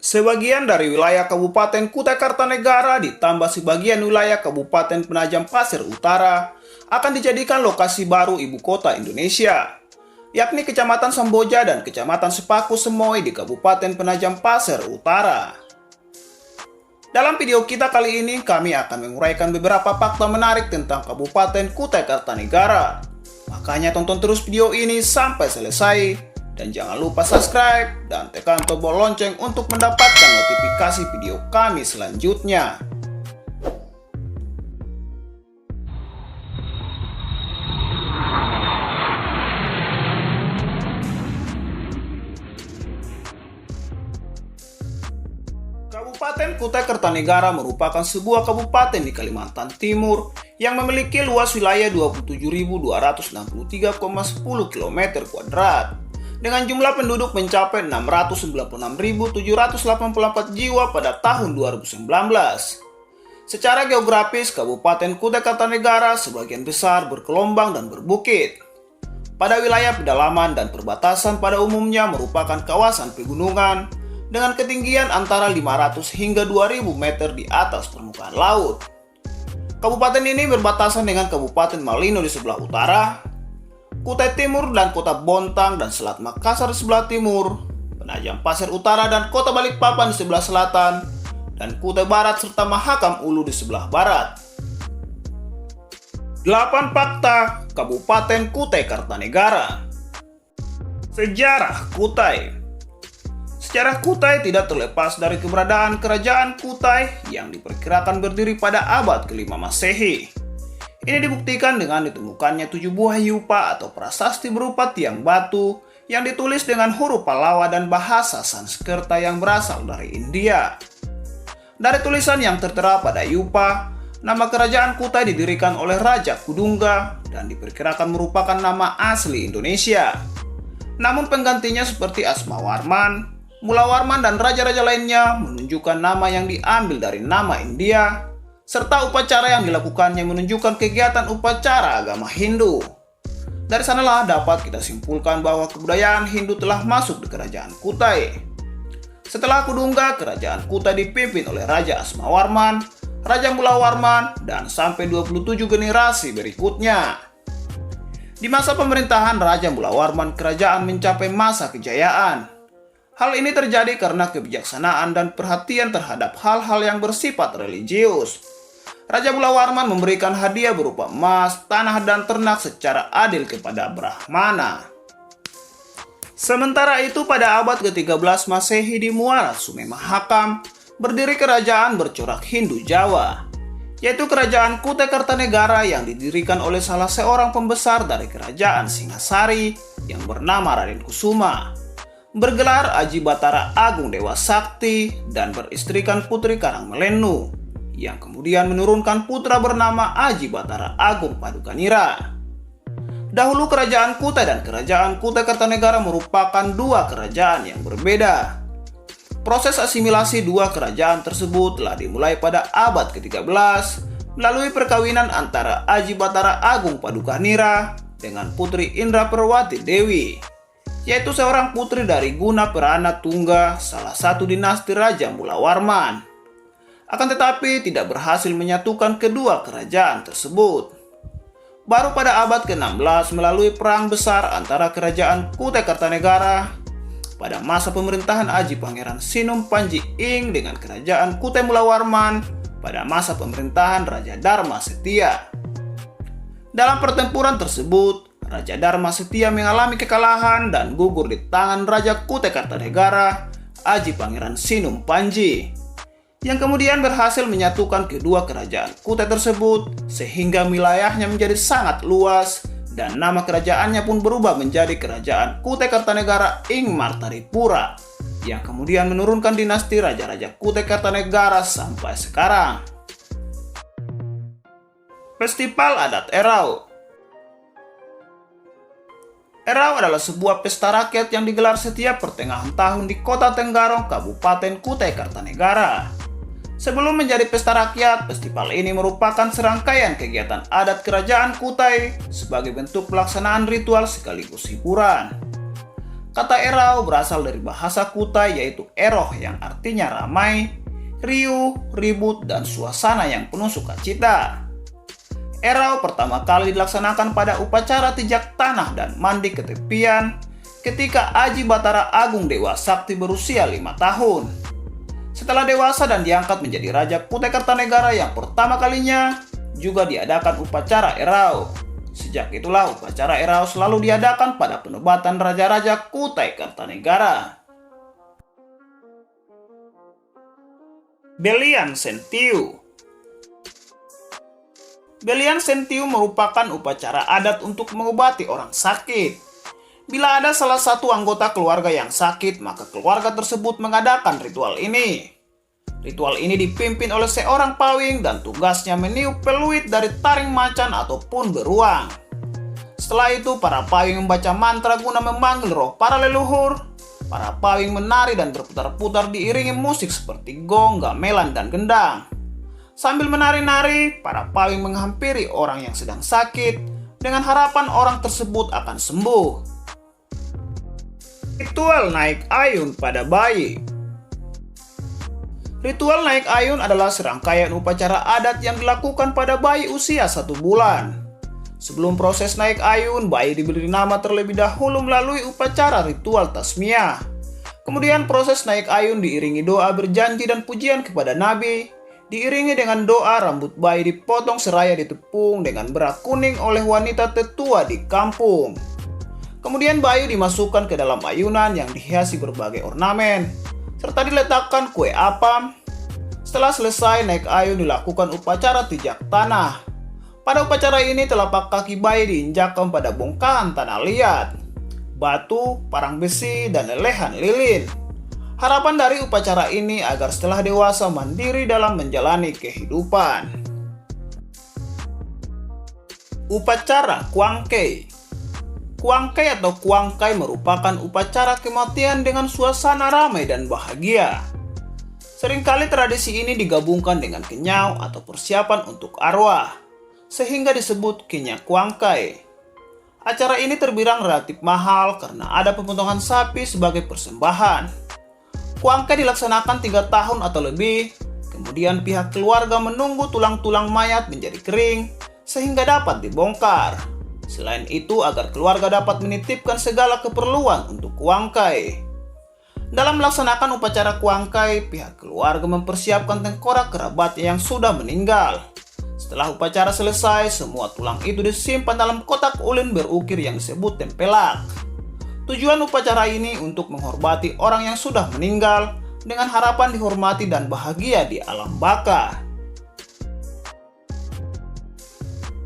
Sebagian dari wilayah Kabupaten Kutai Kartanegara ditambah sebagian wilayah Kabupaten Penajam Pasir Utara akan dijadikan lokasi baru ibu kota Indonesia, yakni Kecamatan Samboja dan Kecamatan Sepaku Semoy di Kabupaten Penajam Pasir Utara. Dalam video kita kali ini, kami akan menguraikan beberapa fakta menarik tentang Kabupaten Kutai Kartanegara. Makanya tonton terus video ini sampai selesai. Dan jangan lupa subscribe dan tekan tombol lonceng untuk mendapatkan notifikasi video kami selanjutnya. Kabupaten Kutai Kartanegara merupakan sebuah kabupaten di Kalimantan Timur yang memiliki luas wilayah 27.263,10 km² dengan jumlah penduduk mencapai 696.784 jiwa pada tahun 2019. Secara geografis, Kabupaten Kutai Kartanegara sebagian besar bergelombang dan berbukit. Pada wilayah pedalaman dan perbatasan pada umumnya merupakan kawasan pegunungan dengan ketinggian antara 500 hingga 2000 meter di atas permukaan laut. Kabupaten ini berbatasan dengan Kabupaten Malino di sebelah utara, Kutai Timur dan Kota Bontang dan Selat Makassar di sebelah timur, Penajam Pasir Utara dan Kota Balikpapan di sebelah selatan, dan Kutai Barat serta Mahakam Ulu di sebelah barat. 8 fakta Kabupaten Kutai Kartanegara. Sejarah Kutai. Sejarah Kutai tidak terlepas dari keberadaan Kerajaan Kutai yang diperkirakan berdiri pada abad ke-5 Masehi. Ini dibuktikan dengan ditemukannya 7 buah yupa atau prasasti berupa tiang batu yang ditulis dengan huruf Pallawa dan bahasa Sanskerta yang berasal dari India. Dari tulisan yang tertera pada yupa, nama kerajaan Kutai didirikan oleh Raja Kudungga dan diperkirakan merupakan nama asli Indonesia. Namun penggantinya seperti Asmawarman, Mulawarman dan raja-raja lainnya menunjukkan nama yang diambil dari nama India, serta upacara yang dilakukannya menunjukkan kegiatan upacara agama Hindu. Dari sanalah dapat kita simpulkan bahwa kebudayaan Hindu telah masuk di kerajaan Kutai. Setelah Kudungga, kerajaan Kutai dipimpin oleh Raja Asmawarman, Raja Mulawarman, dan sampai 27 generasi berikutnya. Di masa pemerintahan Raja Mulawarman, kerajaan mencapai masa kejayaan. Hal ini terjadi karena kebijaksanaan dan perhatian terhadap hal-hal yang bersifat religius. Raja Mulawarman memberikan hadiah berupa emas, tanah, dan ternak secara adil kepada Brahmana. Sementara itu pada abad ke-13 Masehi di Muara Sungai Mahakam, berdiri kerajaan bercorak Hindu Jawa, yaitu Kerajaan Kutai Kartanegara yang didirikan oleh salah seorang pembesar dari Kerajaan Singasari yang bernama Raden Kusuma. Bergelar Aji Batara Agung Dewa Sakti dan beristrikan Putri Karangmelenu, yang kemudian menurunkan putra bernama Aji Batara Agung Padukanira. Dahulu Kerajaan Kutai dan Kerajaan Kutai Kartanegara merupakan dua kerajaan yang berbeda. Proses asimilasi dua kerajaan tersebut telah dimulai pada abad ke-13 melalui perkawinan antara Aji Batara Agung Padukanira dengan Putri Indra Perwati Dewi, yaitu seorang putri dari Guna Perana Tungga, salah satu dinasti Raja Mulawarman. Akan tetapi tidak berhasil menyatukan kedua kerajaan tersebut. Baru pada abad ke-16 melalui perang besar antara Kerajaan Kutai Kartanegara pada masa pemerintahan Aji Pangeran Sinum Panji Ing dengan Kerajaan Kutai Mulawarman pada masa pemerintahan Raja Dharma Setia. Dalam pertempuran tersebut, Raja Dharma Setia mengalami kekalahan dan gugur di tangan Raja Kutai Kartanegara, Aji Pangeran Sinum Panji, yang kemudian berhasil menyatukan kedua kerajaan Kutai tersebut sehingga wilayahnya menjadi sangat luas dan nama kerajaannya pun berubah menjadi Kerajaan Kutai Kartanegara Ing Martaripura, yang kemudian menurunkan dinasti Raja-Raja Kutai Kartanegara sampai sekarang. Festival Adat Erau. Erau adalah sebuah pesta rakyat yang digelar setiap pertengahan tahun di Kota Tenggarong, Kabupaten Kutai Kartanegara. Sebelum menjadi pesta rakyat, festival ini merupakan serangkaian kegiatan adat Kerajaan Kutai sebagai bentuk pelaksanaan ritual sekaligus hiburan. Kata erau berasal dari bahasa Kutai yaitu eroh yang artinya ramai, riuh, ribut, dan suasana yang penuh sukacita. Erau pertama kali dilaksanakan pada upacara tijak tanah dan mandi ketepian ketika Aji Batara Agung Dewa Sakti berusia 5 tahun. Setelah dewasa dan diangkat menjadi Raja Kutai Kartanegara yang pertama kalinya, juga diadakan upacara erau. Sejak itulah upacara erau selalu diadakan pada penobatan Raja-Raja Kutai Kartanegara. Belian Sentiu. Belian Sentiu merupakan upacara adat untuk mengobati orang sakit. Bila ada salah satu anggota keluarga yang sakit, maka keluarga tersebut mengadakan ritual ini. Ritual ini dipimpin oleh seorang pawing dan tugasnya meniup peluit dari taring macan ataupun beruang. Setelah itu, para pawing membaca mantra guna memanggil roh para leluhur. Para pawing menari dan berputar-putar diiringi musik seperti gong, gamelan, dan gendang. Sambil menari-nari, para pawing menghampiri orang yang sedang sakit dengan harapan orang tersebut akan sembuh. Ritual naik ayun pada bayi. Ritual naik ayun adalah serangkaian upacara adat yang dilakukan pada bayi usia 1 bulan. Sebelum proses naik ayun, bayi diberi nama terlebih dahulu melalui upacara ritual tasmiyah. Kemudian proses naik ayun diiringi doa berjanji dan pujian kepada Nabi, diiringi dengan doa rambut bayi dipotong seraya ditepung dengan berak kuning oleh wanita tetua di kampung. Kemudian bayi dimasukkan ke dalam ayunan yang dihiasi berbagai ornamen, serta diletakkan kue apam. Setelah selesai naik ayun dilakukan upacara tijak tanah. Pada upacara ini telapak kaki bayi diinjakkan pada bongkahan tanah liat, batu, parang besi, dan lelehan lilin. Harapan dari upacara ini agar setelah dewasa mandiri dalam menjalani kehidupan. Upacara Kuangkei. Kuangkei atau Kuangkai merupakan upacara kematian dengan suasana ramai dan bahagia. Seringkali tradisi ini digabungkan dengan kenyau atau persiapan untuk arwah, sehingga disebut Kenya Kuangkai. Acara ini terbilang relatif mahal karena ada pemotongan sapi sebagai persembahan. Kuangkai dilaksanakan 3 tahun atau lebih, kemudian pihak keluarga menunggu tulang-tulang mayat menjadi kering sehingga dapat dibongkar. Selain itu, agar keluarga dapat menitipkan segala keperluan untuk Kuangkai. Dalam melaksanakan upacara Kuangkai, pihak keluarga mempersiapkan tengkorak kerabat yang sudah meninggal. Setelah upacara selesai, semua tulang itu disimpan dalam kotak ulin berukir yang disebut tempelak. Tujuan upacara ini untuk menghormati orang yang sudah meninggal dengan harapan dihormati dan bahagia di alam baka.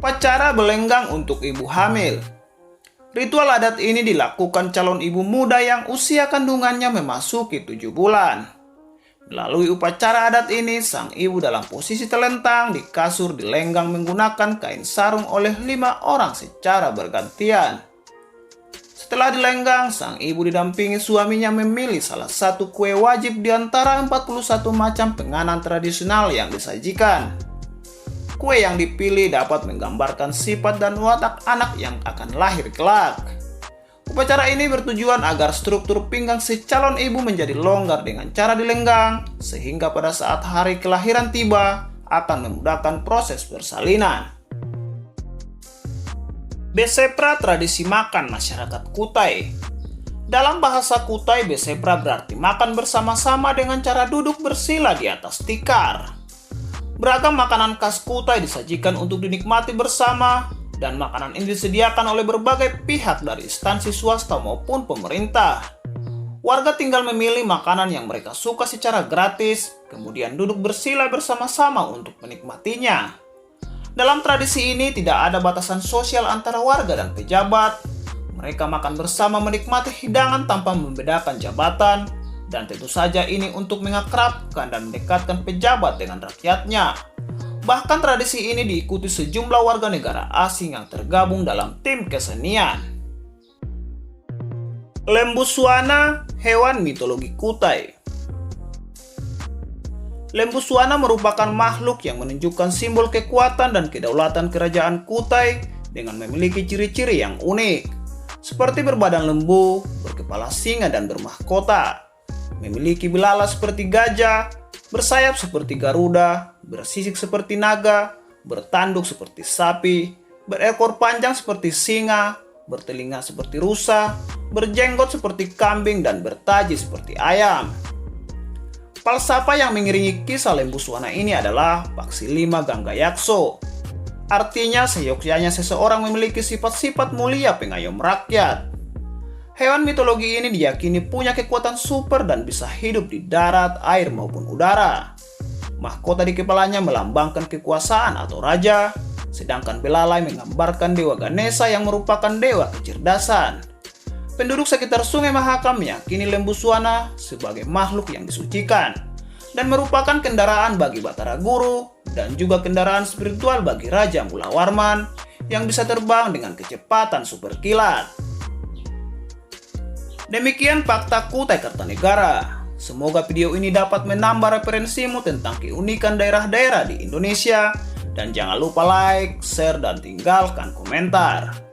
Upacara belenggang untuk ibu hamil. Ritual adat ini dilakukan calon ibu muda yang usia kandungannya memasuki 7 bulan. Melalui upacara adat ini, sang ibu dalam posisi telentang di kasur dilenggang menggunakan kain sarung oleh 5 orang secara bergantian. Setelah dilenggang, sang ibu didampingi suaminya memilih salah satu kue wajib di antara 41 macam penganan tradisional yang disajikan. Kue yang dipilih dapat menggambarkan sifat dan watak anak yang akan lahir kelak. Upacara ini bertujuan agar struktur pinggang si calon ibu menjadi longgar dengan cara dilenggang, sehingga pada saat hari kelahiran tiba akan memudahkan proses persalinan. Besepra, tradisi makan masyarakat Kutai. Dalam bahasa Kutai, besepra berarti makan bersama-sama dengan cara duduk bersila di atas tikar. Beragam makanan khas Kutai disajikan untuk dinikmati bersama, dan makanan ini disediakan oleh berbagai pihak dari instansi swasta maupun pemerintah. Warga tinggal memilih makanan yang mereka suka secara gratis, kemudian duduk bersila bersama-sama untuk menikmatinya. Dalam tradisi ini tidak ada batasan sosial antara warga dan pejabat. Mereka makan bersama menikmati hidangan tanpa membedakan jabatan, dan tentu saja ini untuk mengakrabkan dan mendekatkan pejabat dengan rakyatnya. Bahkan tradisi ini diikuti sejumlah warga negara asing yang tergabung dalam tim kesenian. Lembu Suwana, hewan mitologi Kutai. Lembu Suwana merupakan makhluk yang menunjukkan simbol kekuatan dan kedaulatan kerajaan Kutai dengan memiliki ciri-ciri yang unik. seperti berbadan lembu, berkepala singa dan bermahkota, memiliki belalak seperti gajah, bersayap seperti garuda, bersisik seperti naga, bertanduk seperti sapi, berekor panjang seperti singa, bertelinga seperti rusa, berjenggot seperti kambing dan bertaji seperti ayam. Falsafah yang mengiringi kisah lembu Suwana ini adalah Paksi Lima Ganggayakso. Artinya seyogyanya seseorang memiliki sifat-sifat mulia pengayom rakyat. Hewan mitologi ini diyakini punya kekuatan super dan bisa hidup di darat, air maupun udara. Mahkota di kepalanya melambangkan kekuasaan atau raja, sedangkan belalai menggambarkan Dewa Ganesha yang merupakan dewa kecerdasan. Penduduk sekitar Sungai Mahakam meyakini lembu Suwana sebagai makhluk yang disucikan dan merupakan kendaraan bagi Batara Guru dan juga kendaraan spiritual bagi Raja Mulawarman yang bisa terbang dengan kecepatan super kilat. Demikian fakta Kutai Kartanegara. Semoga video ini dapat menambah referensimu tentang keunikan daerah-daerah di Indonesia dan jangan lupa like, share, dan tinggalkan komentar.